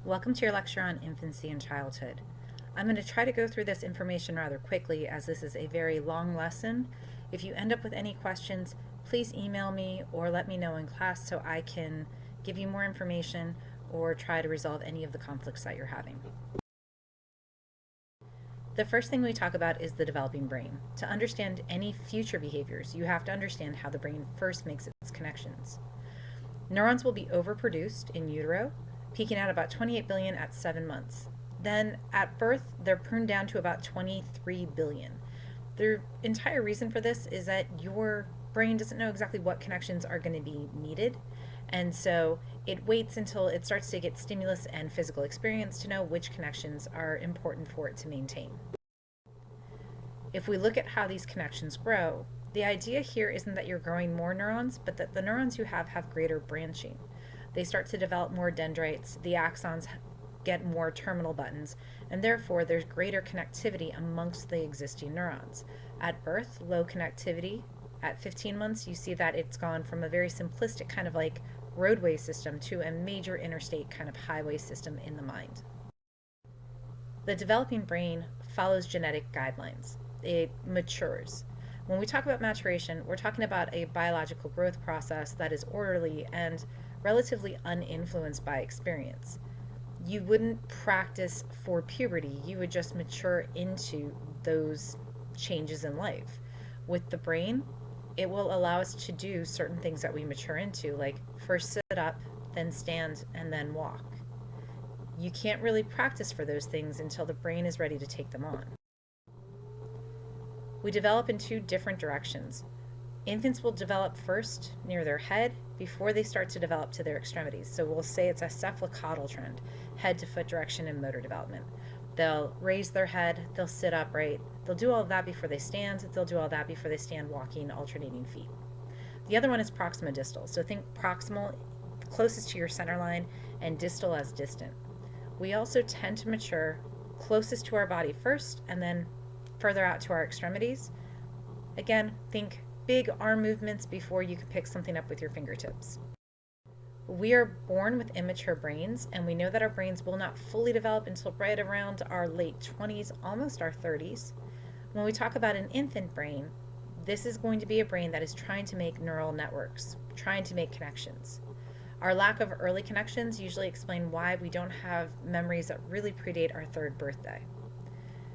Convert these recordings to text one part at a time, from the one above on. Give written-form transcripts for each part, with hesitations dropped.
Welcome to your lecture on infancy and childhood. I'm going to try to go through this information rather quickly as this is a very long lesson. If you end up with any questions, please email me or let me know in class so I can give you more information or try to resolve any of the conflicts that you're having. The first thing we talk about is the developing brain. To understand any future behaviors, you have to understand how the brain first makes its connections. Neurons will be overproduced in utero, peaking at about 28 billion at 7 months. Then at birth, they're pruned down to about 23 billion. The entire reason for this is that your brain doesn't know exactly what connections are going to be needed. And so it waits until it starts to get stimulus and physical experience to know which connections are important for it to maintain. If we look at how these connections grow, the idea here isn't that you're growing more neurons, but that the neurons you have greater branching. They start to develop more dendrites, the axons get more terminal buttons, and therefore there's greater connectivity amongst the existing neurons. At birth, low connectivity. At 15 months, you see that it's gone from a very simplistic kind of like roadway system to a major interstate kind of highway system in the mind. The developing brain follows genetic guidelines. It matures. When we talk about maturation, we're talking about a biological growth process that is orderly and relatively uninfluenced by experience. You wouldn't practice for puberty, you would just mature into those changes in life. With the brain, it will allow us to do certain things that we mature into, like first sit up, then stand, and then walk. You can't really practice for those things until the brain is ready to take them on. We develop in two different directions. Infants will develop first near their head before they start to develop to their extremities. So we'll say it's a cephalocaudal trend, head to foot direction in motor development. They'll raise their head, they'll sit upright, they'll do all of that before they stand, they'll do all that before they stand walking, alternating feet. The other one is proximal distal. So think proximal, closest to your center line, and distal as distant. We also tend to mature closest to our body first and then further out to our extremities. Again, think big arm movements before you can pick something up with your fingertips. We are born with immature brains, and we know that our brains will not fully develop until right around our late 20s, almost our 30s. When we talk about an infant brain, this is going to be a brain that is trying to make neural networks, trying to make connections. Our lack of early connections usually explain why we don't have memories that really predate our third birthday.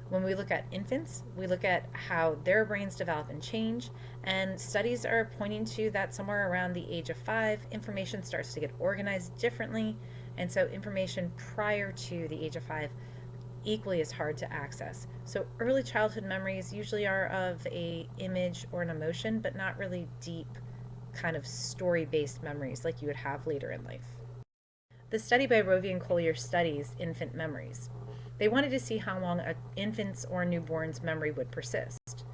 When we look at infants, we look at how their brains develop and change, and studies are pointing to that somewhere around the age of 5, information starts to get organized differently, and so information prior to the age of 5 equally is hard to access. So early childhood memories usually are of a image or an emotion, but not really deep kind of story-based memories like you would have later in life. The study by Rovey and Collier studies infant memories. They wanted to see how long an infant's or newborn's memory would persist.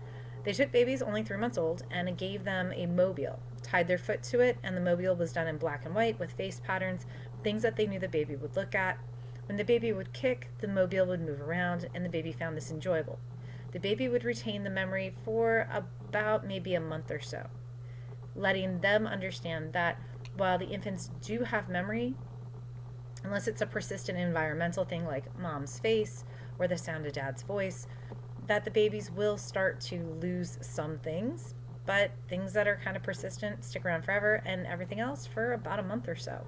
They took babies only 3 months old and gave them a mobile, tied their foot to it, and the mobile was done in black and white with face patterns, things that they knew the baby would look at. When the baby would kick, the mobile would move around, and the baby found this enjoyable. The baby would retain the memory for about maybe a month or so, letting them understand that while the infants do have memory, unless it's a persistent environmental thing like mom's face or the sound of dad's voice, that the babies will start to lose some things, but things that are kind of persistent stick around forever, and everything else for about a month or so.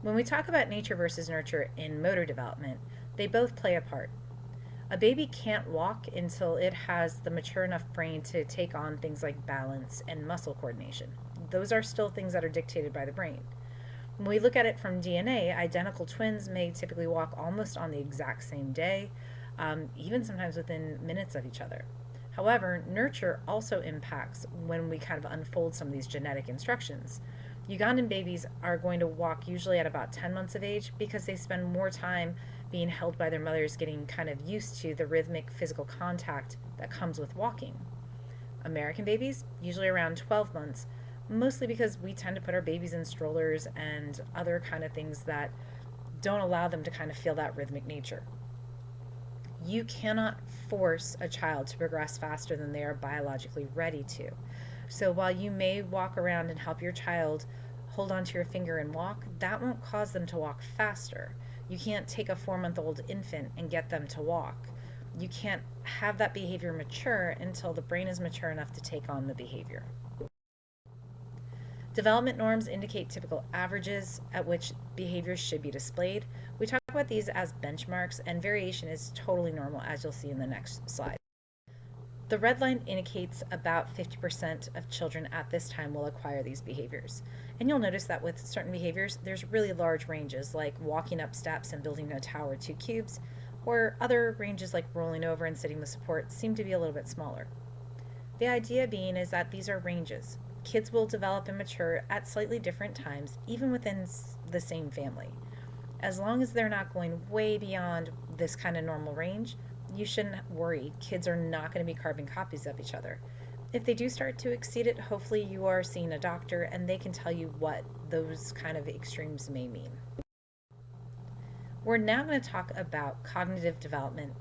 When we talk about nature versus nurture in motor development, they both play a part. A baby can't walk until it has the mature enough brain to take on things like balance and muscle coordination. Those are still things that are dictated by the brain. When we look at it from DNA, identical twins may typically walk almost on the exact same day, even sometimes within minutes of each other. However, nurture also impacts when we kind of unfold some of these genetic instructions. Ugandan babies are going to walk usually at about 10 months of age because they spend more time being held by their mothers, getting kind of used to the rhythmic physical contact that comes with walking. American babies, usually around 12 months, mostly because we tend to put our babies in strollers and other kind of things that don't allow them to kind of feel that rhythmic nature. You cannot force a child to progress faster than they are biologically ready to. So while you may walk around and help your child hold onto your finger and walk, that won't cause them to walk faster. You can't take a 4-month-old infant and get them to walk. You can't have that behavior mature until the brain is mature enough to take on the behavior. Development norms indicate typical averages at which behaviors should be displayed. We talk about these as benchmarks, and variation is totally normal, as you'll see in the next slide. The red line indicates about 50% of children at this time will acquire these behaviors. And you'll notice that with certain behaviors, there's really large ranges, like walking up steps and building a tower 2 cubes, or other ranges like rolling over and sitting with support seem to be a little bit smaller. The idea being is that these are ranges. Kids will develop and mature at slightly different times, even within the same family. As long as they're not going way beyond this kind of normal range, you shouldn't worry. Kids are not going to be carbon copies of each other. If they do start to exceed it, hopefully you are seeing a doctor and they can tell you what those kind of extremes may mean. We're now going to talk about cognitive development.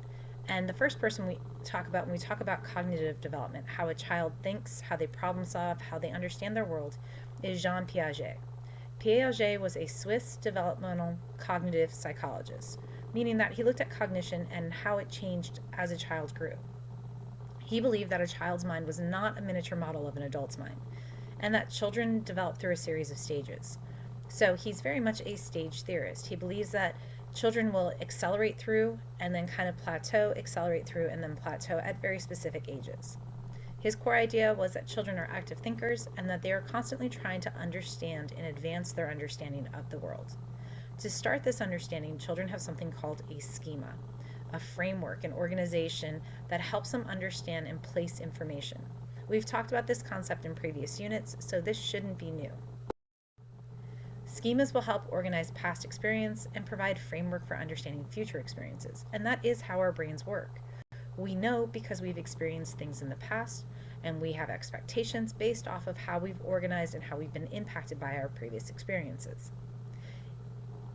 And the first person we talk about when we talk about cognitive development, how a child thinks, how they problem solve, how they understand their world, is Jean Piaget. Piaget was a Swiss developmental cognitive psychologist, meaning that he looked at cognition and how it changed as a child grew. He believed that a child's mind was not a miniature model of an adult's mind, and that children develop through a series of stages. So he's very much a stage theorist. He believes that children will accelerate through and then kind of plateau, accelerate through, and then plateau at very specific ages. His core idea was that children are active thinkers and that they are constantly trying to understand and advance their understanding of the world. To start this understanding, children have something called a schema, a framework, an organization that helps them understand and place information. We've talked about this concept in previous units, so this shouldn't be new. Schemas will help organize past experience and provide framework for understanding future experiences, and that is how our brains work. We know because we've experienced things in the past, and we have expectations based off of how we've organized and how we've been impacted by our previous experiences.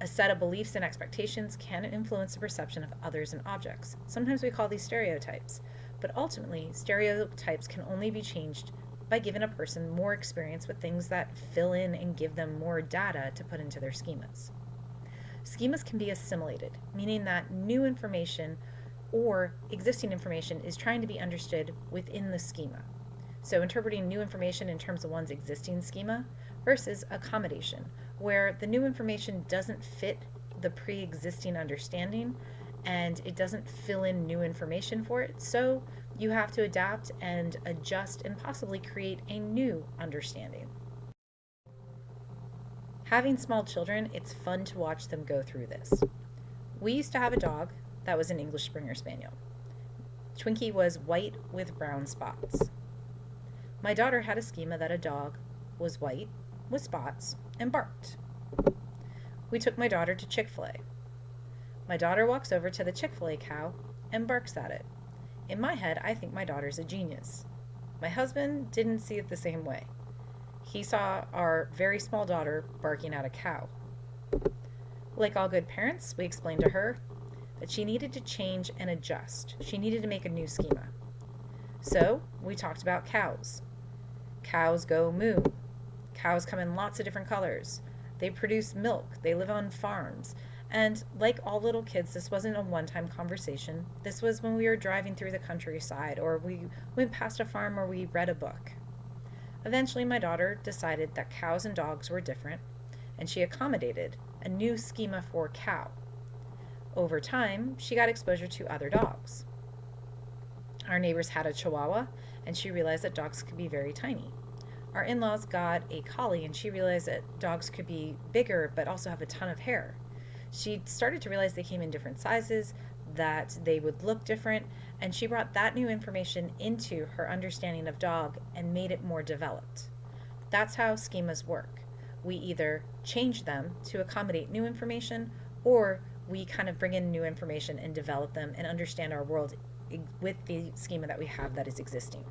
A set of beliefs and expectations can influence the perception of others and objects. Sometimes we call these stereotypes, but ultimately, stereotypes can only be changed by giving a person more experience with things that fill in and give them more data to put into their schemas. Schemas can be assimilated, meaning that new information or existing information is trying to be understood within the schema. So interpreting new information in terms of one's existing schema versus accommodation, where the new information doesn't fit the pre-existing understanding and it doesn't fill in new information for it, so you have to adapt and adjust and possibly create a new understanding. Having small children, it's fun to watch them go through this. We used to have a dog that was an English Springer Spaniel. Twinkie was white with brown spots. My daughter had a schema that a dog was white with spots and barked. We took my daughter to Chick-fil-A. My daughter walks over to the Chick-fil-A cow and barks at it. In my head, I think my daughter's a genius. My husband didn't see it the same way. He saw our very small daughter barking at a cow. Like all good parents, we explained to her that she needed to change and adjust. She needed to make a new schema. So we talked about cows. Cows go moo. Cows come in lots of different colors. They produce milk. They live on farms. And like all little kids, this wasn't a one-time conversation. This was when we were driving through the countryside, or we went past a farm, or we read a book. Eventually, my daughter decided that cows and dogs were different, and she accommodated a new schema for cow. Over time, she got exposure to other dogs. Our neighbors had a Chihuahua, and she realized that dogs could be very tiny. Our in-laws got a collie, and she realized that dogs could be bigger but also have a ton of hair. She started to realize they came in different sizes, that they would look different, and she brought that new information into her understanding of dog and made it more developed. That's how schemas work. We either change them to accommodate new information, or we kind of bring in new information and develop them and understand our world with the schema that we have that is existing.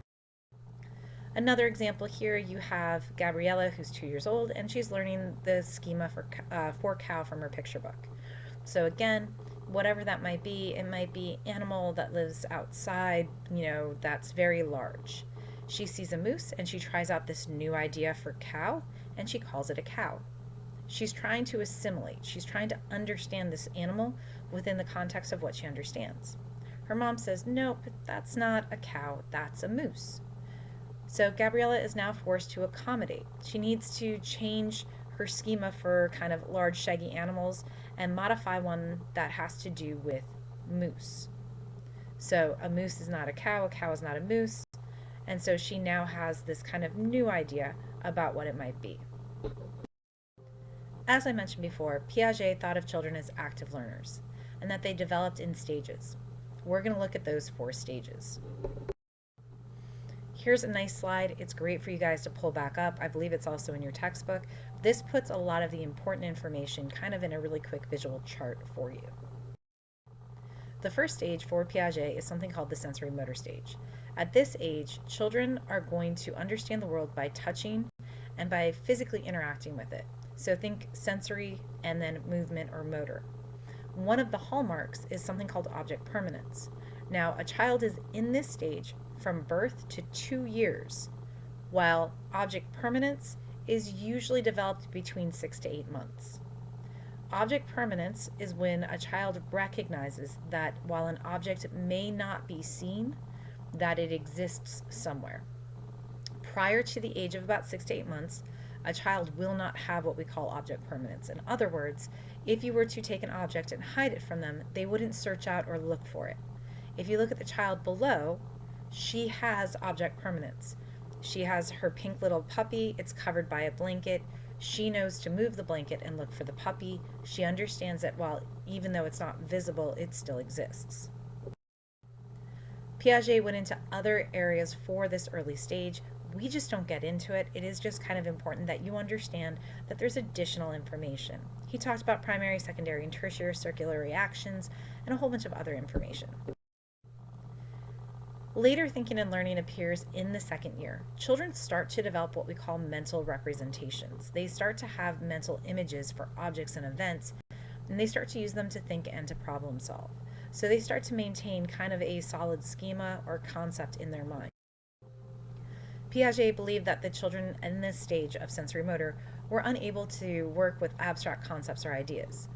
Another example here, you have Gabriella, who's 2 years old, and she's learning the schema for cow from her picture book. So again, whatever that might be, it might be animal that lives outside, that's very large. She sees a moose and she tries out this new idea for cow, and she calls it a cow. She's trying to assimilate. She's trying to understand this animal within the context of what she understands. Her mom says, nope, that's not a cow, that's a moose. So Gabriella is now forced to accommodate. She needs to change her schema for kind of large, shaggy animals and modify one that has to do with moose. So a moose is not a cow is not a moose, and so she now has this kind of new idea about what it might be. As I mentioned before, Piaget thought of children as active learners and that they developed in stages. We're going to look at those 4 stages. Here's a nice slide. It's great for you guys to pull back up. I believe it's also in your textbook. This puts a lot of the important information kind of in a really quick visual chart for you. The first stage for Piaget is something called the sensory motor stage. At this age, children are going to understand the world by touching and by physically interacting with it. So think sensory and then movement or motor. One of the hallmarks is something called object permanence. Now, a child is in this stage from birth to 2 years, while object permanence is usually developed between 6 to 8 months. Object permanence is when a child recognizes that while an object may not be seen, that it exists somewhere. Prior to the age of about 6 to 8 months, a child will not have what we call object permanence. In other words, if you were to take an object and hide it from them, they wouldn't search out or look for it. If you look at the child below, she has object permanence. She has her pink little puppy, it's covered by a blanket. She knows to move the blanket and look for the puppy. She understands that even though it's not visible, it still exists. Piaget went into other areas for this early stage. We just don't get into it. It is just kind of important that you understand that there's additional information. He talked about primary, secondary, and tertiary circular reactions and a whole bunch of other information. Later thinking and learning appears in the second year. Children start to develop what we call mental representations. They start to have mental images for objects and events, and they start to use them to think and to problem solve. So they start to maintain kind of a solid schema or concept in their mind. Piaget believed that the children in this stage of sensory motor were unable to work with abstract concepts or ideas.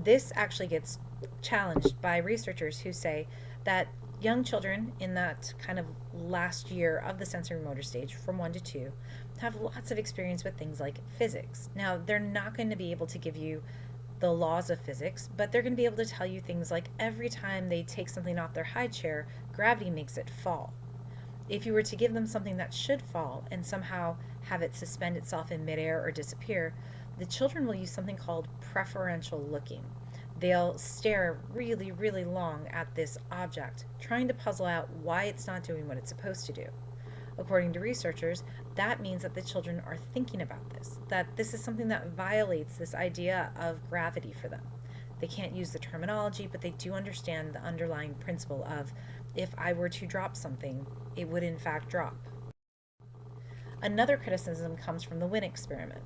This actually gets challenged by researchers who say that young children in that kind of last year of the sensory motor stage, from 1 to 2, have lots of experience with things like physics. Now, they're not going to be able to give you the laws of physics, but they're going to be able to tell you things like every time they take something off their high chair, gravity makes it fall. If you were to give them something that should fall and somehow have it suspend itself in midair or disappear, the children will use something called preferential looking. They'll stare really, really long at this object, trying to puzzle out why it's not doing what it's supposed to do. According to researchers, that means that the children are thinking about this, that this is something that violates this idea of gravity for them. They can't use the terminology, but they do understand the underlying principle of if I were to drop something, it would in fact drop. Another criticism comes from the Wynn experiment.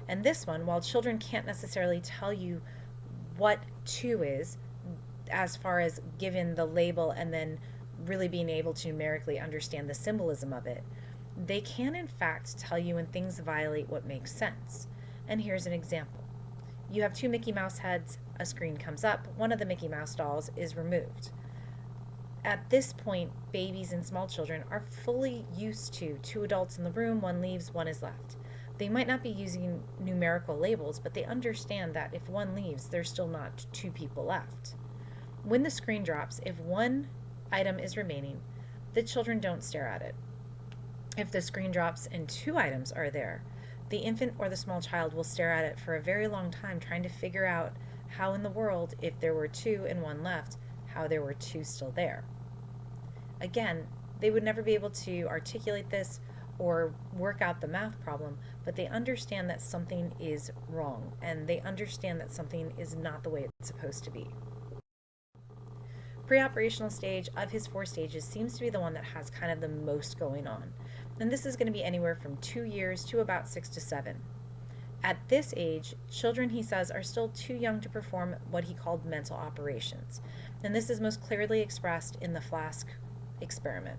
And this one, while children can't necessarily tell you what 2 is, as far as given the label and then really being able to numerically understand the symbolism of it, they can in fact tell you when things violate what makes sense. And here's an example. You have 2 Mickey Mouse heads, a screen comes up, one of the Mickey Mouse dolls is removed. At this point, babies and small children are fully used to 2 adults in the room, 1 leaves, 1 is left. They might not be using numerical labels, but they understand that if 1 leaves, there's still not 2 people left. When the screen drops, if 1 item is remaining, the children don't stare at it. If the screen drops and 2 items are there, the infant or the small child will stare at it for a very long time, trying to figure out how in the world, if there were 2 and 1 left, how there were 2 still there. Again, they would never be able to articulate this or work out the math problem, but they understand that something is wrong, and they understand that something is not the way it's supposed to be. Pre-operational stage of his 4 stages seems to be the one that has kind of the most going on, and this is going to be anywhere from 2 years to about 6 to 7. At this age, children, he says, are still too young to perform what he called mental operations, and this is most clearly expressed in the flask experiment.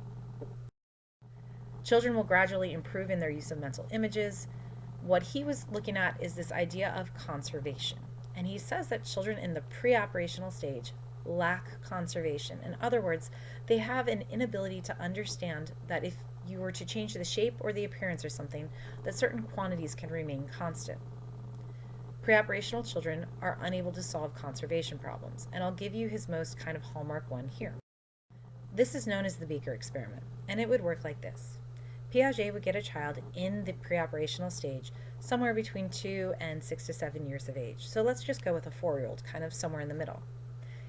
Children will gradually improve in their use of mental images. What he was looking at is this idea of conservation. And he says that children in the pre-operational stage lack conservation. In other words, they have an inability to understand that if you were to change the shape or the appearance or something, that certain quantities can remain constant. Pre-operational children are unable to solve conservation problems, and I'll give you his most kind of hallmark one here. This is known as the Beaker experiment, and it would work like this. Piaget would get a child in the pre-operational stage somewhere between 2 and 6 to 7 years of age. So let's just go with a 4-year-old, kind of somewhere in the middle.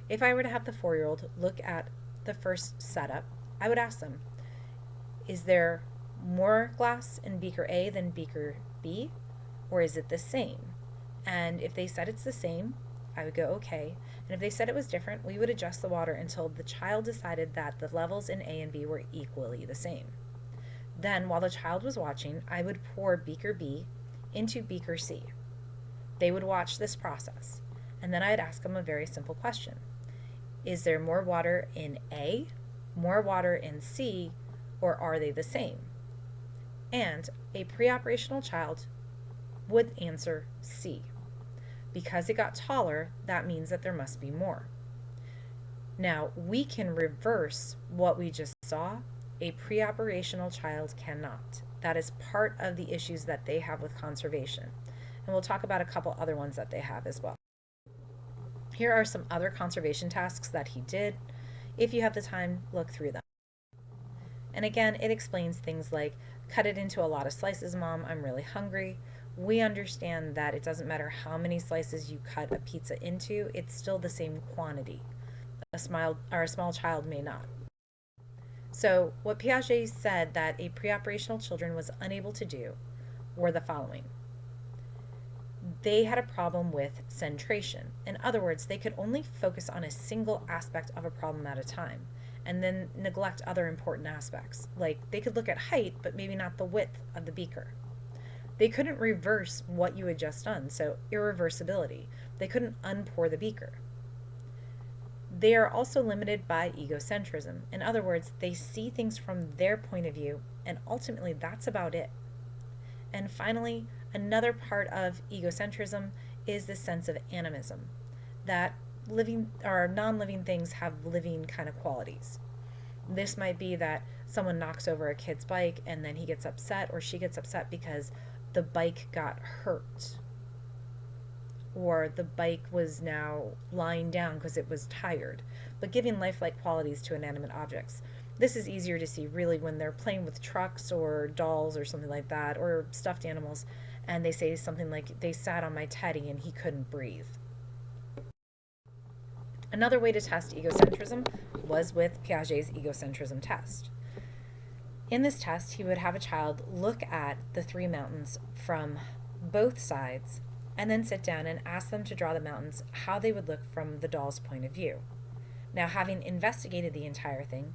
If I were to have the 4-year-old look at the first setup, I would ask them, is there more glass in beaker A than beaker B, or is it the same? And if they said it's the same, I would go okay. And if they said it was different, we would adjust the water until the child decided that the levels in A and B were equally the same. Then, while the child was watching, I would pour beaker B into beaker C. They would watch this process, and then I'd ask them a very simple question. Is there more water in A, more water in C, or are they the same? And a pre-operational child would answer C. Because it got taller, that means that there must be more. Now, we can reverse what we just saw. A pre-operational child cannot. That is part of the issues that they have with conservation. And we'll talk about a couple other ones that they have as well. Here are some other conservation tasks that he did. If you have the time, look through them. And again, it explains things like, cut it into a lot of slices, Mom, I'm really hungry. We understand that it doesn't matter how many slices you cut a pizza into, it's still the same quantity. A small child may not. So what Piaget said that a pre-operational children was unable to do were the following. They had a problem with centration. In other words, they could only focus on a single aspect of a problem at a time and then neglect other important aspects. Like they could look at height, but maybe not the width of the beaker. They couldn't reverse what you had just done, so irreversibility. They couldn't unpour the beaker. They are also limited by egocentrism. In other words, they see things from their point of view, and ultimately that's about it. And finally, another part of egocentrism is the sense of animism, that living or non-living things have living kind of qualities. This might be that someone knocks over a kid's bike and then he gets upset or she gets upset because the bike got hurt, or the bike was now lying down because it was tired, but giving lifelike qualities to inanimate objects. This is easier to see really when they're playing with trucks or dolls or something like that, or stuffed animals, and they say something like, they sat on my teddy and he couldn't breathe. Another way to test egocentrism was with Piaget's egocentrism test. In this test, he would have a child look at the 3 mountains from both sides and then sit down and ask them to draw the mountains how they would look from the doll's point of view. Now, having investigated the entire thing,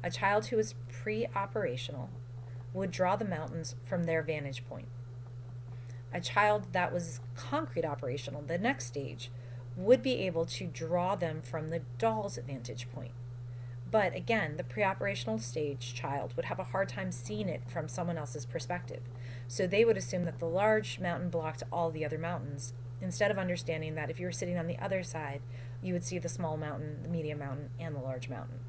a child who was pre-operational would draw the mountains from their vantage point. A child that was concrete operational, the next stage, would be able to draw them from the doll's vantage point. But again, the pre-operational stage child would have a hard time seeing it from someone else's perspective. So they would assume that the large mountain blocked all the other mountains, instead of understanding that if you were sitting on the other side, you would see the small mountain, the medium mountain, and the large mountain.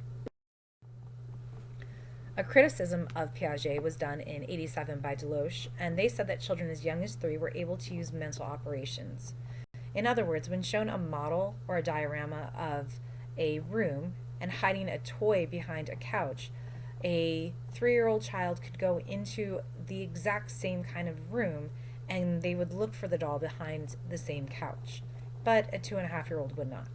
A criticism of Piaget was done in '87 by Deloche, and they said that children as young as 3 were able to use mental operations. In other words, when shown a model or a diorama of a room and hiding a toy behind a couch, a 3-year-old child could go into the exact same kind of room and they would look for the doll behind the same couch. But a 2.5-year-old would not.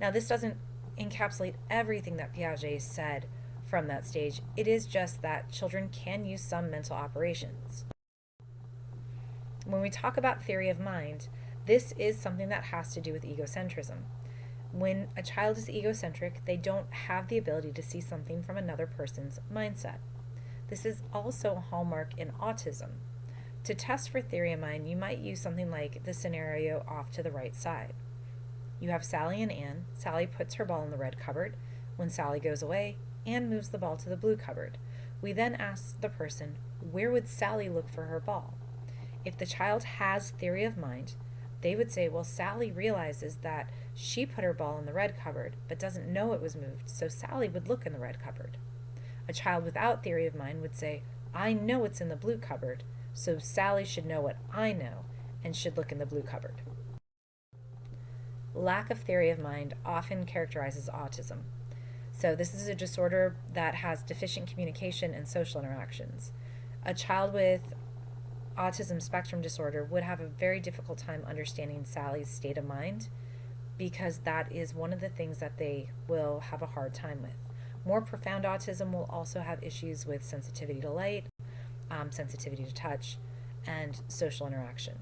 Now, this doesn't encapsulate everything that Piaget said from that stage. It is just that children can use some mental operations. When we talk about theory of mind, this is something that has to do with egocentrism. When a child is egocentric, they don't have the ability to see something from another person's mindset. This is also a hallmark in autism. To test for theory of mind, you might use something like the scenario off to the right side. You have Sally and Anne. Sally puts her ball in the red cupboard. When Sally goes away, Anne moves the ball to the blue cupboard. We then ask the person, where would Sally look for her ball? If the child has theory of mind, they would say, well, Sally realizes that she put her ball in the red cupboard but doesn't know it was moved, so Sally would look in the red cupboard. A child without theory of mind would say, I know it's in the blue cupboard, so Sally should know what I know and should look in the blue cupboard. Lack of theory of mind often characterizes autism. So this is a disorder that has deficient communication and social interactions. A child with autism spectrum disorder would have a very difficult time understanding Sally's state of mind because that is one of the things that they will have a hard time with. More profound autism will also have issues with sensitivity to light, sensitivity to touch, and social interaction.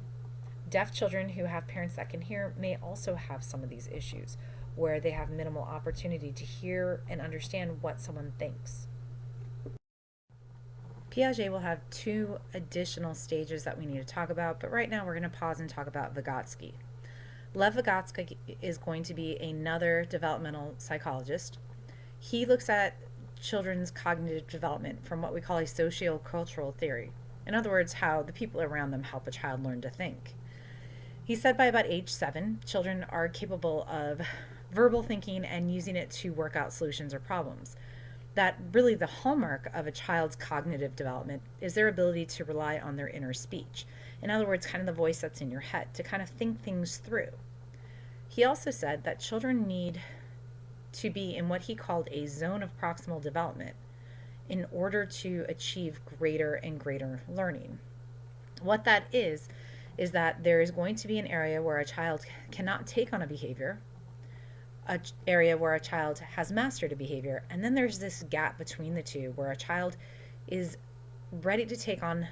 Deaf children who have parents that can hear may also have some of these issues, where they have minimal opportunity to hear and understand what someone thinks. Piaget will have 2 additional stages that we need to talk about, but right now we're going to pause and talk about Vygotsky. Lev Vygotsky is going to be another developmental psychologist. He looks at children's cognitive development from what we call a socio-cultural theory. In other words, how the people around them help a child learn to think. He said by about age 7, children are capable of verbal thinking and using it to work out solutions or problems. That really the hallmark of a child's cognitive development is their ability to rely on their inner speech. In other words, kind of the voice that's in your head, to kind of think things through. He also said that children need to be in what he called a zone of proximal development in order to achieve greater and greater learning. What that is that there is going to be an area where a child cannot take on a behavior, an area where a child has mastered a behavior, and then there's this gap between the two where a child is ready to take on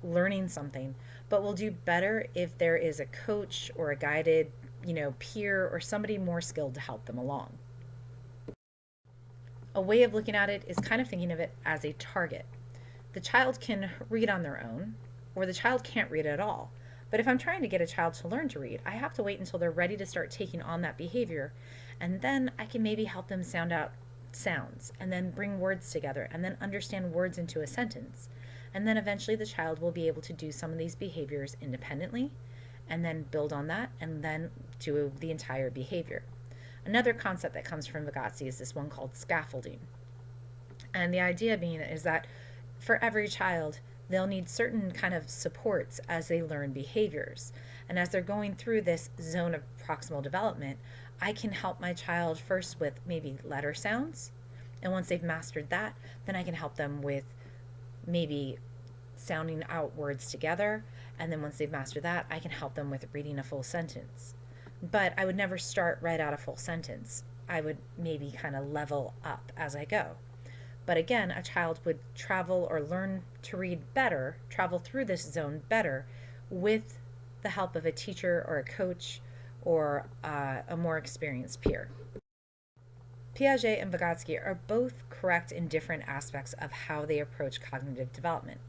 learning something, but will do better if there is a coach or a guided, peer or somebody more skilled to help them along. A way of looking at it is kind of thinking of it as a target. The child can read on their own, or the child can't read at all. But if I'm trying to get a child to learn to read, I have to wait until they're ready to start taking on that behavior, and then I can maybe help them sound out sounds, and then bring words together, and then understand words into a sentence. And then eventually the child will be able to do some of these behaviors independently, and then build on that, and then do the entire behavior. Another concept that comes from Vygotsky is this one called scaffolding. And the idea being is that for every child, they'll need certain kind of supports as they learn behaviors. And as they're going through this zone of proximal development, I can help my child first with maybe letter sounds. And once they've mastered that, then I can help them with maybe sounding out words together. And then once they've mastered that, I can help them with reading a full sentence. But I would never start right out a full sentence. I would maybe kind of level up as I go. But again, a child would travel or learn to read better, travel through this zone better with the help of a teacher or a coach or a more experienced peer. Piaget and Vygotsky are both correct in different aspects of how they approach cognitive development.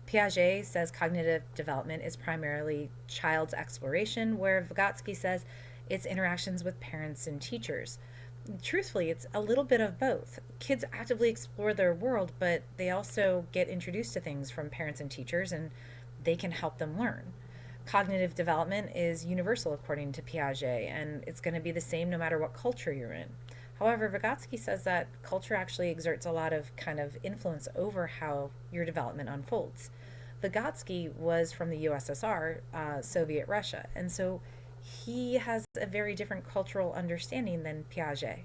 Piaget says cognitive development is primarily child's exploration, where Vygotsky says it's interactions with parents and teachers. Truthfully, it's a little bit of both. Kids actively explore their world, but they also get introduced to things from parents and teachers, and they can help them learn. Cognitive development is universal according to Piaget, and it's going to be the same no matter what culture you're in. However, Vygotsky says that culture actually exerts a lot of kind of influence over how your development unfolds. Vygotsky was from the USSR, Soviet Russia, and so he has a very different cultural understanding than Piaget.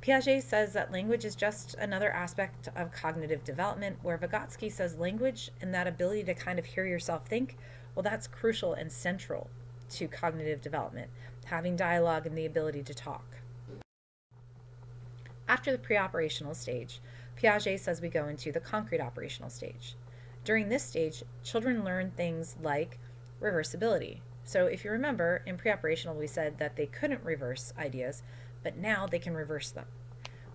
Piaget says that language is just another aspect of cognitive development, where Vygotsky says language and that ability to kind of hear yourself think, well, that's crucial and central to cognitive development, having dialogue and the ability to talk. After the pre-operational stage, Piaget says we go into the concrete operational stage. During this stage, children learn things like reversibility. So if you remember, in pre-operational we said that they couldn't reverse ideas, but now they can reverse them.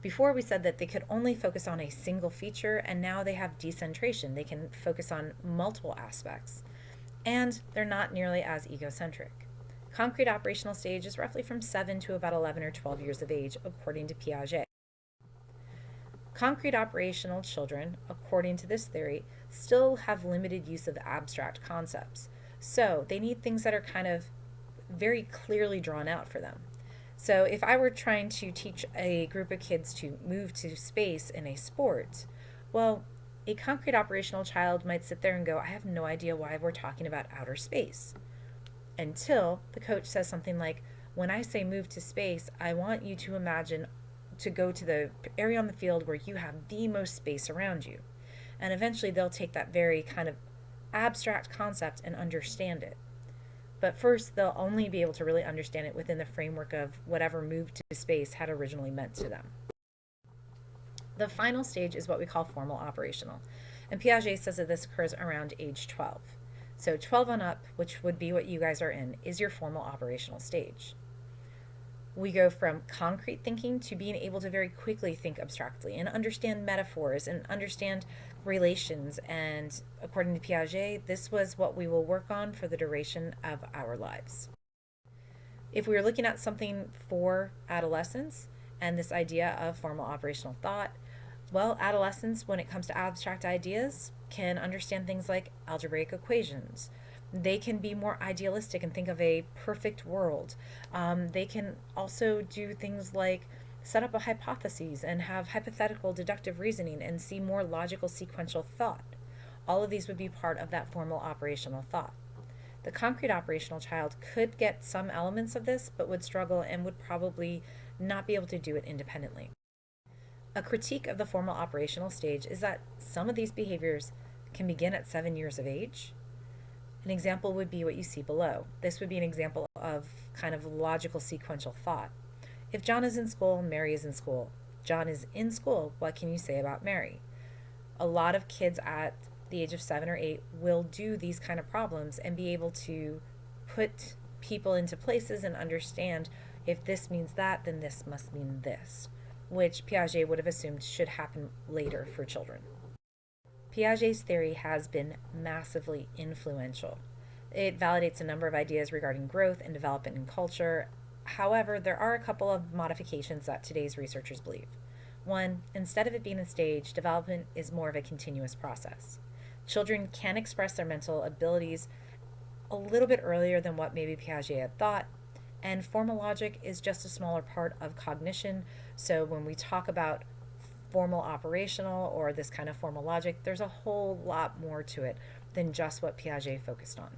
Before we said that they could only focus on a single feature, and now they have decentration. They can focus on multiple aspects. And they're not nearly as egocentric. Concrete operational stage is roughly from 7 to about 11 or 12 years of age, according to Piaget. Concrete operational children, according to this theory, still have limited use of abstract concepts. So they need things that are kind of very clearly drawn out for them. So if I were trying to teach a group of kids to move to space in a sport, well, a concrete operational child might sit there and go, I have no idea why we're talking about outer space. Until the coach says something like, when I say move to space, I want you to imagine to go to the area on the field where you have the most space around you. And eventually they'll take that very kind of abstract concept and understand it. But first, they'll only be able to really understand it within the framework of whatever move to space had originally meant to them. The final stage is what we call formal operational. And Piaget says that this occurs around age 12. So 12 on up, which would be what you guys are in, is your formal operational stage. We go from concrete thinking to being able to very quickly think abstractly and understand metaphors and understand relations. And according to Piaget, this was what we will work on for the duration of our lives. If we were looking at something for adolescence and this idea of formal operational thought, well, adolescents, when it comes to abstract ideas, can understand things like algebraic equations. They can be more idealistic and think of a perfect world. They can also do things like set up a hypothesis and have hypothetical deductive reasoning and see more logical sequential thought. All of these would be part of that formal operational thought. The concrete operational child could get some elements of this, but would struggle and would probably not be able to do it independently. A critique of the formal operational stage is that some of these behaviors can begin at 7 years of age. An example would be what you see below. This would be an example of kind of logical sequential thought. If John is in school, Mary is in school. John is in school, what can you say about Mary? A lot of kids at the age of 7 or 8 will do these kind of problems and be able to put people into places and understand if this means that, then this must mean this, which Piaget would have assumed should happen later for children. Piaget's theory has been massively influential. It validates a number of ideas regarding growth and development in culture. However, there are a couple of modifications that today's researchers believe. One, instead of it being a stage, development is more of a continuous process. Children can express their mental abilities a little bit earlier than what maybe Piaget had thought, and formal logic is just a smaller part of cognition. So when we talk about formal operational or this kind of formal logic, there's a whole lot more to it than just what Piaget focused on.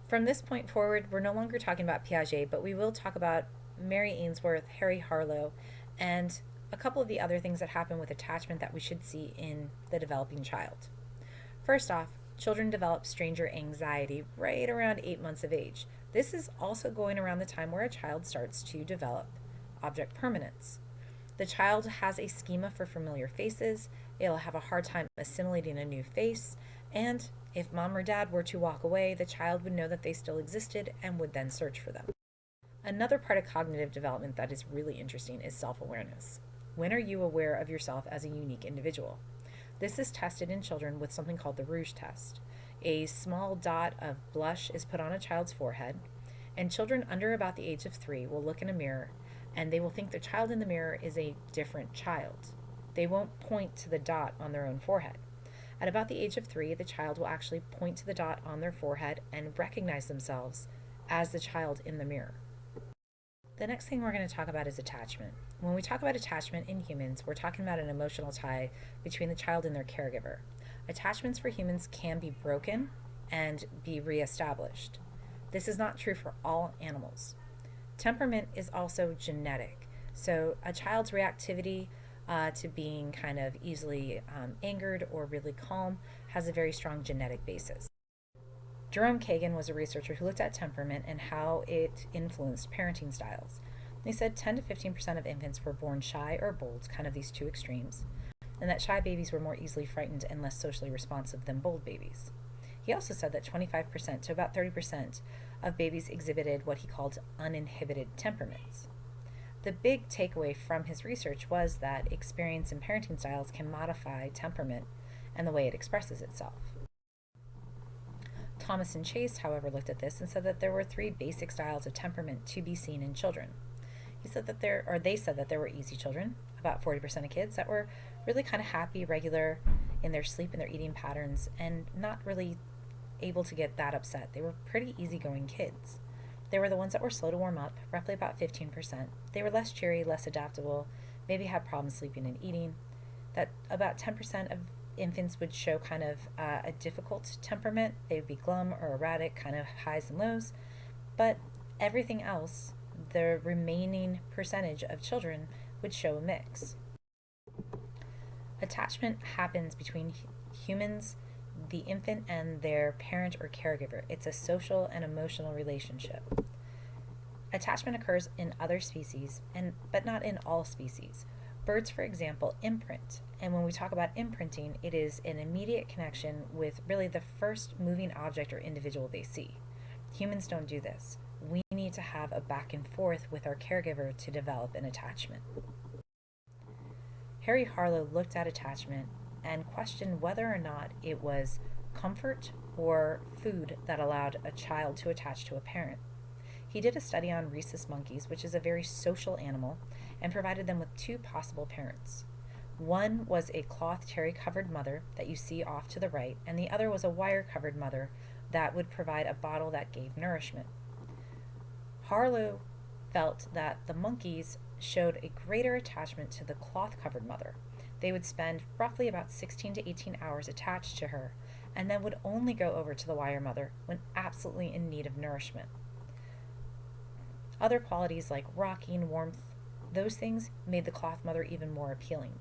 From this point forward, we're no longer talking about Piaget, but we will talk about Mary Ainsworth, Harry Harlow, and a couple of the other things that happen with attachment that we should see in the developing child. First off, children develop stranger anxiety right around 8 months of age. This is also going around the time where a child starts to develop object permanence. The child has a schema for familiar faces, it'll have a hard time assimilating a new face, and if mom or dad were to walk away, the child would know that they still existed and would then search for them. Another part of cognitive development that is really interesting is self-awareness. When are you aware of yourself as a unique individual? This is tested in children with something called the Rouge test. A small dot of blush is put on a child's forehead, and children under about the age of 3 will look in a mirror and they will think the child in the mirror is a different child. They won't point to the dot on their own forehead. At about the age of 3, the child will actually point to the dot on their forehead and recognize themselves as the child in the mirror. The next thing we're going to talk about is attachment. When we talk about attachment in humans, we're talking about an emotional tie between the child and their caregiver. Attachments for humans can be broken and be reestablished. This is not true for all animals. Temperament is also genetic. So a child's reactivity to being kind of easily angered or really calm has a very strong genetic basis. Jerome Kagan was a researcher who looked at temperament and how it influenced parenting styles. He said 10 to 15% of infants were born shy or bold, kind of these two extremes, and that shy babies were more easily frightened and less socially responsive than bold babies. He also said that 25% to about 30% of babies exhibited what he called uninhibited temperaments. The big takeaway from his research was that experience and parenting styles can modify temperament and the way it expresses itself. Thomas and Chase, however, looked at this and said that there were 3 basic styles of temperament to be seen in children. They said that there were easy children, about 40% of kids that were really kind of happy, regular in their sleep and their eating patterns, and not really able to get that upset. They were pretty easygoing kids. They were the ones that were slow to warm up, roughly about 15%. They were less cheery, less adaptable, maybe had problems sleeping and eating. That about 10% of infants would show kind of a difficult temperament. They would be glum or erratic, kind of highs and lows. But everything else, the remaining percentage of children would show a mix. Attachment happens between humans, the infant, and their parent or caregiver. It's a social and emotional relationship. Attachment occurs in other species, but not in all species. Birds, for example, imprint. And when we talk about imprinting, it is an immediate connection with really the first moving object or individual they see. Humans don't do this. We need to have a back and forth with our caregiver to develop an attachment. Harry Harlow looked at attachment and questioned whether or not it was comfort or food that allowed a child to attach to a parent. He did a study on rhesus monkeys, which is a very social animal, and provided them with two possible parents. One was a cloth terry-covered mother that you see off to the right, and the other was a wire-covered mother that would provide a bottle that gave nourishment. Harlow felt that the monkeys showed a greater attachment to the cloth-covered mother. They would spend roughly about 16 to 18 hours attached to her, and then would only go over to the wire mother when absolutely in need of nourishment. Other qualities like rocking, warmth, those things made the cloth mother even more appealing.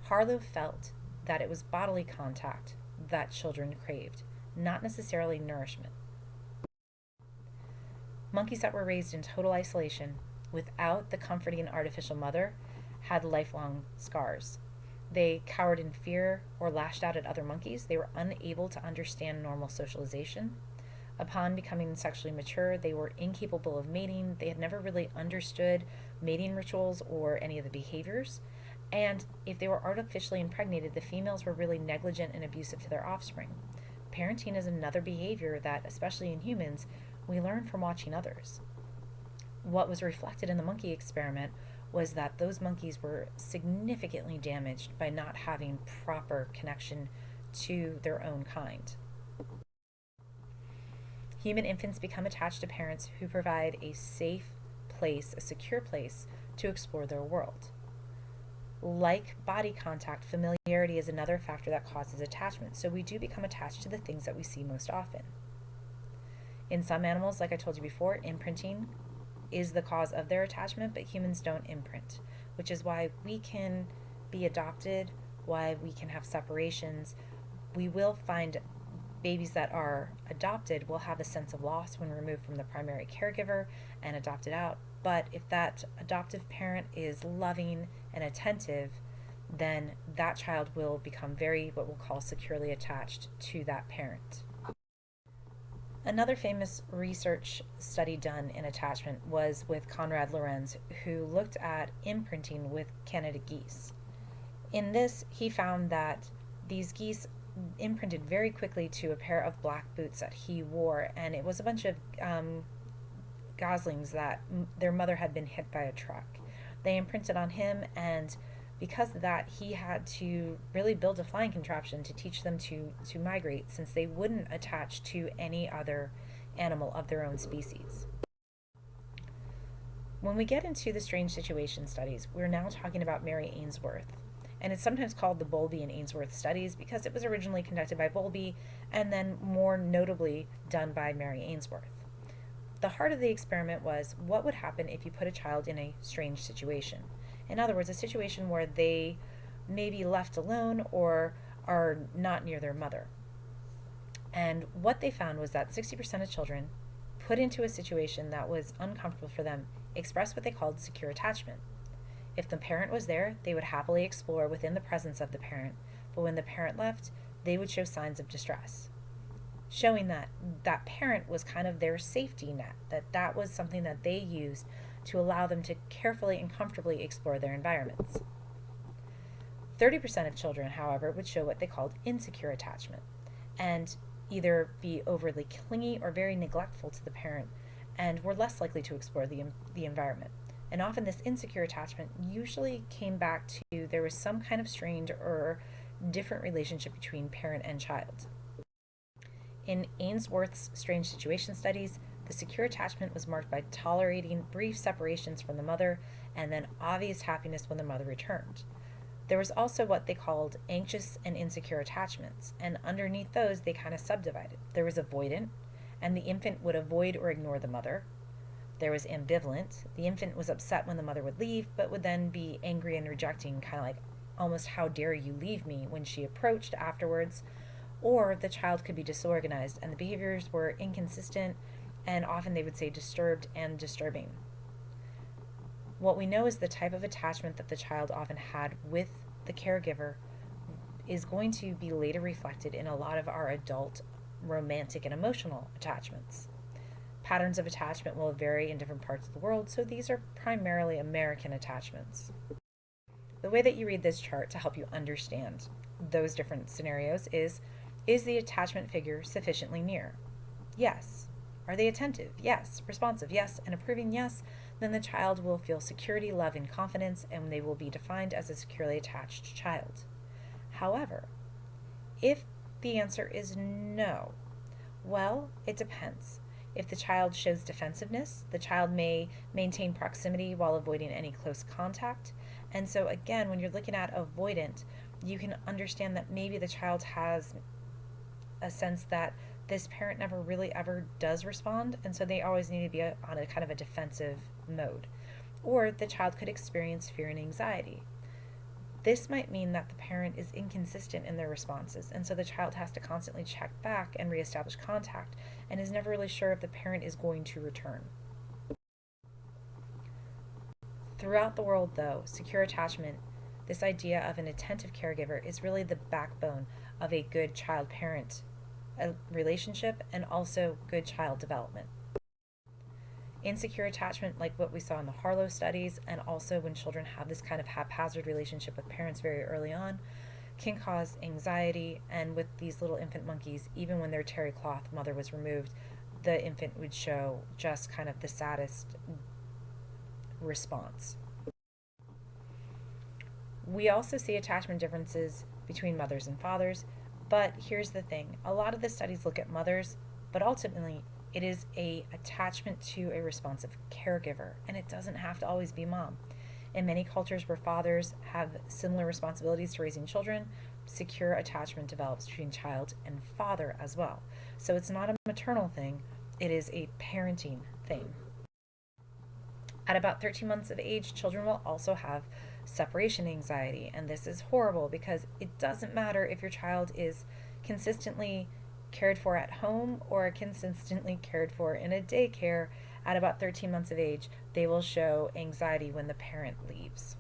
Harlow felt that it was bodily contact that children craved, not necessarily nourishment. Monkeys that were raised in total isolation without the comforting artificial mother had lifelong scars. They cowered in fear or lashed out at other monkeys. They were unable to understand normal socialization. Upon becoming sexually mature, they were incapable of mating. They had never really understood mating rituals or any of the behaviors. And if they were artificially impregnated, the females were really negligent and abusive to their offspring. Parenting is another behavior that, especially in humans, we learn from watching others. What was reflected in the monkey experiment was that those monkeys were significantly damaged by not having proper connection to their own kind. Human infants become attached to parents who provide a safe place, a secure place to explore their world. Like body contact, familiarity is another factor that causes attachment, so we do become attached to the things that we see most often. In some animals, like I told you before, imprinting is the cause of their attachment, but humans don't imprint, which is why we can be adopted, why we can have separations. We will find babies that are adopted will have a sense of loss when removed from the primary caregiver and adopted out. But if that adoptive parent is loving and attentive, then that child will become very, what we'll call, securely attached to that parent. Another famous research study done in attachment was with Konrad Lorenz, who looked at imprinting with Canada geese. In this, he found that these geese imprinted very quickly to a pair of black boots that he wore, and it was a bunch of goslings that their mother had been hit by a truck. They imprinted on him, and because of that, he had to really build a flying contraption to teach them to migrate, since they wouldn't attach to any other animal of their own species. When we get into the strange situation studies, we're now talking about Mary Ainsworth. And it's sometimes called the Bowlby and Ainsworth studies because it was originally conducted by Bowlby and then more notably done by Mary Ainsworth. The heart of the experiment was what would happen if you put a child in a strange situation. In other words, a situation where they may be left alone or are not near their mother. And what they found was that 60% of children put into a situation that was uncomfortable for them expressed what they called secure attachment. If the parent was there, they would happily explore within the presence of the parent, but when the parent left, they would show signs of distress, showing that that parent was kind of their safety net, that was something that they used to allow them to carefully and comfortably explore their environments. 30% of children, however, would show what they called insecure attachment, and either be overly clingy or very neglectful to the parent, and were less likely to explore the environment. And often this insecure attachment usually came back to there was some kind of strained or different relationship between parent and child. In Ainsworth's strange situation studies, the secure attachment was marked by tolerating brief separations from the mother and then obvious happiness when the mother returned. There was also what they called anxious and insecure attachments, and underneath those they kind of subdivided. There was avoidant, and the infant would avoid or ignore the mother. There was ambivalent. The infant was upset when the mother would leave, but would then be angry and rejecting, kind of like almost how dare you leave me when she approached afterwards. Or the child could be disorganized and the behaviors were inconsistent, and often they would say disturbed and disturbing. What we know is the type of attachment that the child often had with the caregiver is going to be later reflected in a lot of our adult romantic and emotional attachments. Patterns of attachment will vary in different parts of the world, so these are primarily American attachments. The way that you read this chart to help you understand those different scenarios is the attachment figure sufficiently near? Yes. Are they attentive? Yes. Responsive? Yes. And approving? Yes. Then the child will feel security, love, and confidence, and they will be defined as a securely attached child. However, if the answer is no, well, it depends. If the child shows defensiveness, the child may maintain proximity while avoiding any close contact. And so again, when you're looking at avoidant, you can understand that maybe the child has a sense that this parent never really ever does respond, and so they always need to be on a kind of a defensive mode. Or the child could experience fear and anxiety. This might mean that the parent is inconsistent in their responses, and so the child has to constantly check back and reestablish contact and is never really sure if the parent is going to return. Throughout the world, though, secure attachment, this idea of an attentive caregiver, is really the backbone of a good child-parent relationship and also good child development. Insecure attachment, like what we saw in the Harlow studies, and also when children have this kind of haphazard relationship with parents very early on, can cause anxiety. And with these little infant monkeys, even when their terry cloth mother was removed, the infant would show just kind of the saddest response. We also see attachment differences between mothers and fathers, but here's the thing. A lot of the studies look at mothers, but ultimately it is a attachment to a responsive caregiver, and it doesn't have to always be mom. In many cultures where fathers have similar responsibilities to raising children, secure attachment develops between child and father as well. So it's not a maternal thing, it is a parenting thing. At about 13 months of age, children will also have separation anxiety, and this is horrible because it doesn't matter if your child is consistently cared for at home or consistently cared for in a daycare. At about 13 months of age, they will show anxiety when the parent leaves.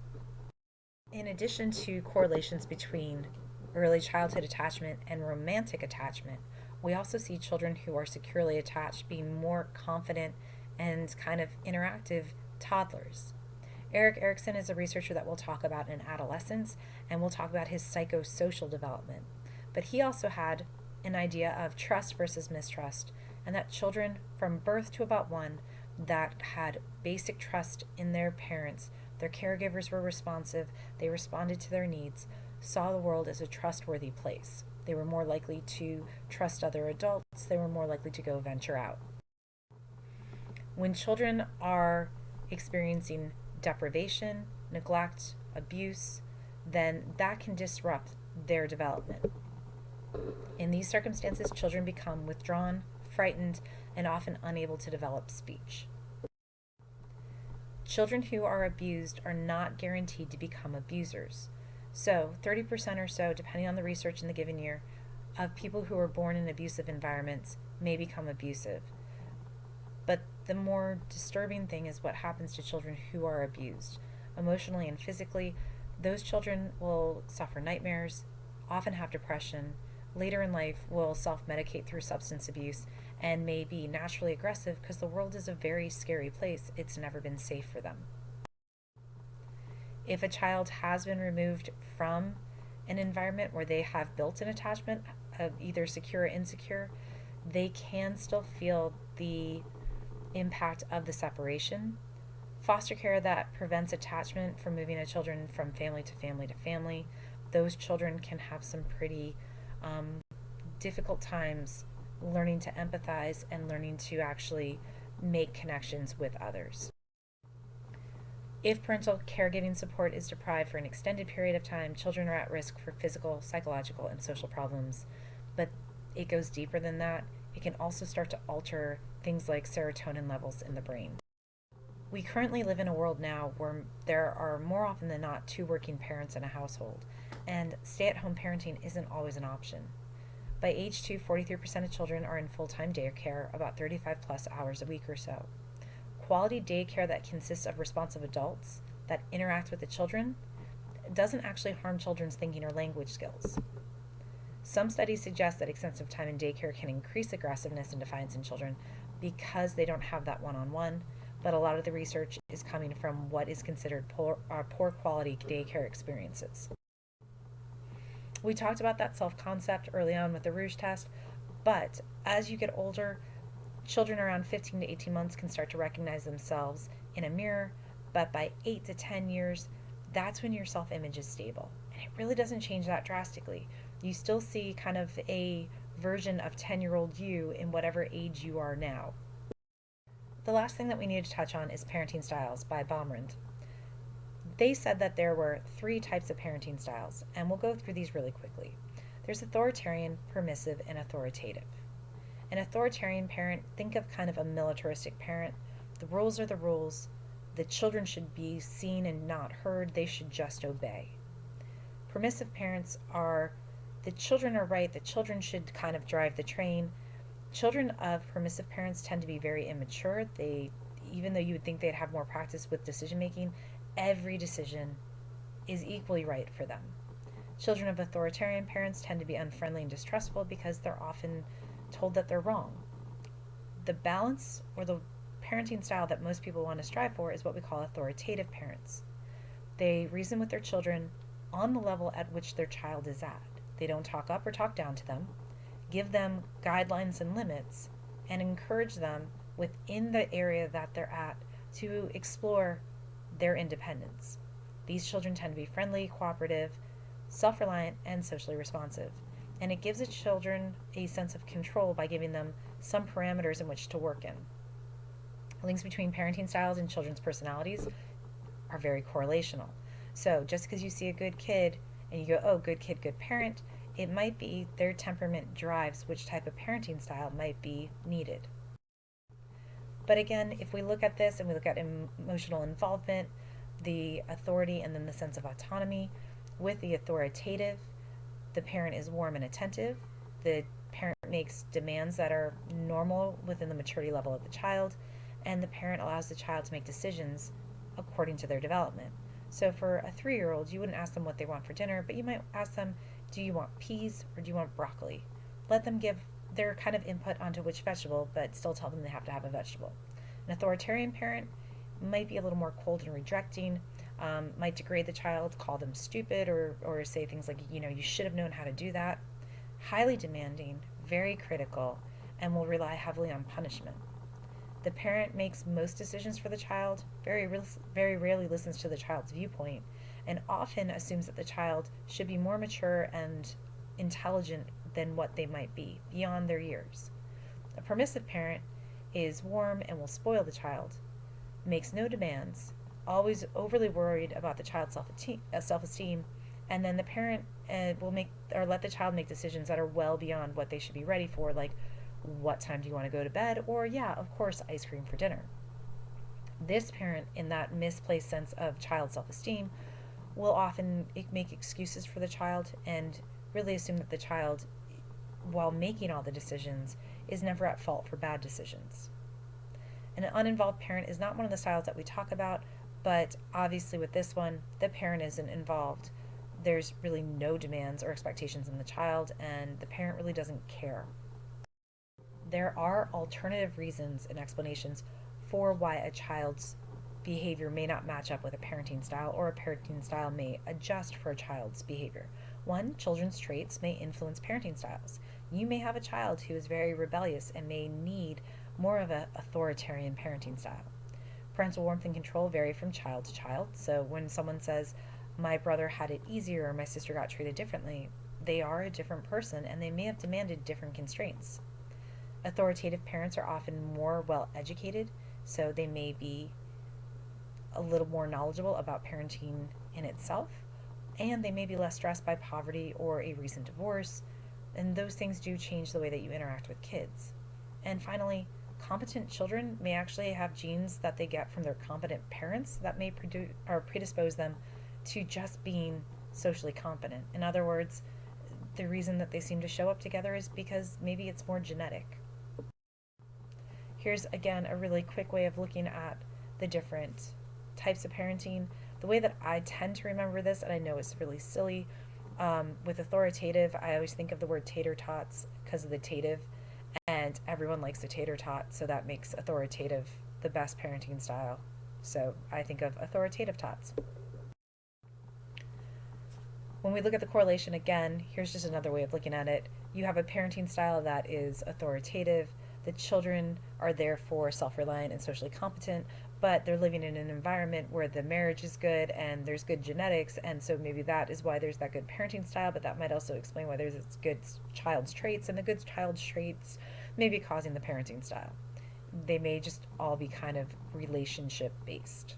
In addition to correlations between early childhood attachment and romantic attachment, we also see children who are securely attached being more confident and kind of interactive toddlers. Erik Erikson is a researcher that we'll talk about in adolescence, and we'll talk about his psychosocial development. But he also had an idea of trust versus mistrust, and that children from birth to about 1 that had basic trust in their parents, their caregivers were responsive, they responded to their needs, saw the world as a trustworthy place. They were more likely to trust other adults, they were more likely to go venture out. When children are experiencing deprivation, neglect, abuse, then that can disrupt their development. In these circumstances, children become withdrawn, frightened, and often unable to develop speech. Children who are abused are not guaranteed to become abusers. So 30% or so, depending on the research in the given year, of people who are born in abusive environments may become abusive. But the more disturbing thing is what happens to children who are abused. Emotionally and physically, those children will suffer nightmares, often have depression, later in life will self-medicate through substance abuse, and may be naturally aggressive because the world is a very scary place. It's never been safe for them. If a child has been removed from an environment where they have built an attachment, either secure or insecure, they can still feel the impact of the separation Foster care that prevents attachment from moving a children from family to family to family. Those children can have some pretty um, difficult times learning to empathize and learning to actually make connections with others. If parental caregiving support is deprived for an extended period of time, children are at risk for physical, psychological, and social problems. But it goes deeper than that. It can also start to alter things like serotonin levels in the brain. We currently live in a world now where there are more often than not two working parents in a household, and stay at home parenting isn't always an option. By age 2, 43% of children are in full time daycare, about 35 plus hours a week or so. Quality daycare that consists of responsive adults that interact with the children doesn't actually harm children's thinking or language skills. Some studies suggest that extensive time in daycare can increase aggressiveness and defiance in children because they don't have that one on one, but a lot of the research is coming from what is considered poor quality daycare experiences. We talked about that self concept early on with the Rouge test, but as you get older, children around 15 to 18 months can start to recognize themselves in a mirror, but by 8 to 10 years, that's when your self image is stable. And it really doesn't change that drastically. You still see kind of a version of 10-year-old you in whatever age you are now. The last thing that we need to touch on is parenting styles by Baumrind. They said that there were 3 types of parenting styles, and we'll go through these really quickly. There's authoritarian, permissive, and authoritative. An authoritarian parent, think of kind of a militaristic parent. The rules are the rules. The children should be seen and not heard. They should just obey. Permissive parents are the children are right. The children should kind of drive the train. Children of permissive parents tend to be very immature. Even though you would think they'd have more practice with decision making, every decision is equally right for them. Children of authoritarian parents tend to be unfriendly and distrustful because they're often told that they're wrong. The balance, or the parenting style that most people want to strive for, is what we call authoritative parents. They reason with their children on the level at which their child is at. They don't talk up or talk down to them, give them guidelines and limits, and encourage them within the area that they're at to explore their independence. These children tend to be friendly, cooperative, self-reliant, and socially responsive. And it gives the children a sense of control by giving them some parameters in which to work in. Links between parenting styles and children's personalities are very correlational. So just because you see a good kid and you go, oh, good kid, good parent, it might be their temperament drives which type of parenting style might be needed. But again, if we look at this and we look at emotional involvement, the authority, and then the sense of autonomy, with the authoritative, the parent is warm and attentive. The parent makes demands that are normal within the maturity level of the child, and the parent allows the child to make decisions according to their development. So for a 3-year-old, you wouldn't ask them what they want for dinner, but you might ask them, do you want peas or do you want broccoli? Let them give their kind of input onto which vegetable, but still tell them they have to have a vegetable. An authoritarian parent might be a little more cold and rejecting, might degrade the child, call them stupid, or say things like, you should have known how to do that. Highly demanding, very critical, and will rely heavily on punishment. The parent makes most decisions for the child, very rarely listens to the child's viewpoint, and often assumes that the child should be more mature and intelligent than what they might be, beyond their years. A permissive parent is warm and will spoil the child, makes no demands, always overly worried about the child's self-esteem, and then the parent will let the child make decisions that are well beyond what they should be ready for, like what time do you want to go to bed, or yeah, of course, ice cream for dinner. This parent, in that misplaced sense of child self-esteem, will often make excuses for the child and really assume that the child, while making all the decisions, is never at fault for bad decisions. An uninvolved parent is not one of the styles that we talk about, but obviously with this one, the parent isn't involved. There's really no demands or expectations in the child, and the parent really doesn't care. There are alternative reasons and explanations for why a child's behavior may not match up with a parenting style, or a parenting style may adjust for a child's behavior. One, children's traits may influence parenting styles. You may have a child who is very rebellious and may need more of an authoritarian parenting style. Parental warmth and control vary from child to child. So when someone says, my brother had it easier or my sister got treated differently, they are a different person and they may have demanded different constraints. Authoritative parents are often more well educated, so they may be a little more knowledgeable about parenting in itself, and they may be less stressed by poverty or a recent divorce, and those things do change the way that you interact with kids. And finally, competent children may actually have genes that they get from their competent parents that may predispose them to just being socially competent. In other words, the reason that they seem to show up together is because maybe it's more genetic. Here's again a really quick way of looking at the different types of parenting. The way that I tend to remember this, and I know it's really silly, with authoritative, I always think of the word tater tots because of the tative, and everyone likes a tater tot, so that makes authoritative the best parenting style. So I think of authoritative tots. When we look at the correlation again, here's just another way of looking at it. You have a parenting style that is authoritative. The children are therefore self-reliant and socially competent, but they're living in an environment where the marriage is good and there's good genetics, and so maybe that is why there's that good parenting style, but that might also explain why there's good child's traits, and the good child's traits may be causing the parenting style. They may just all be kind of relationship based.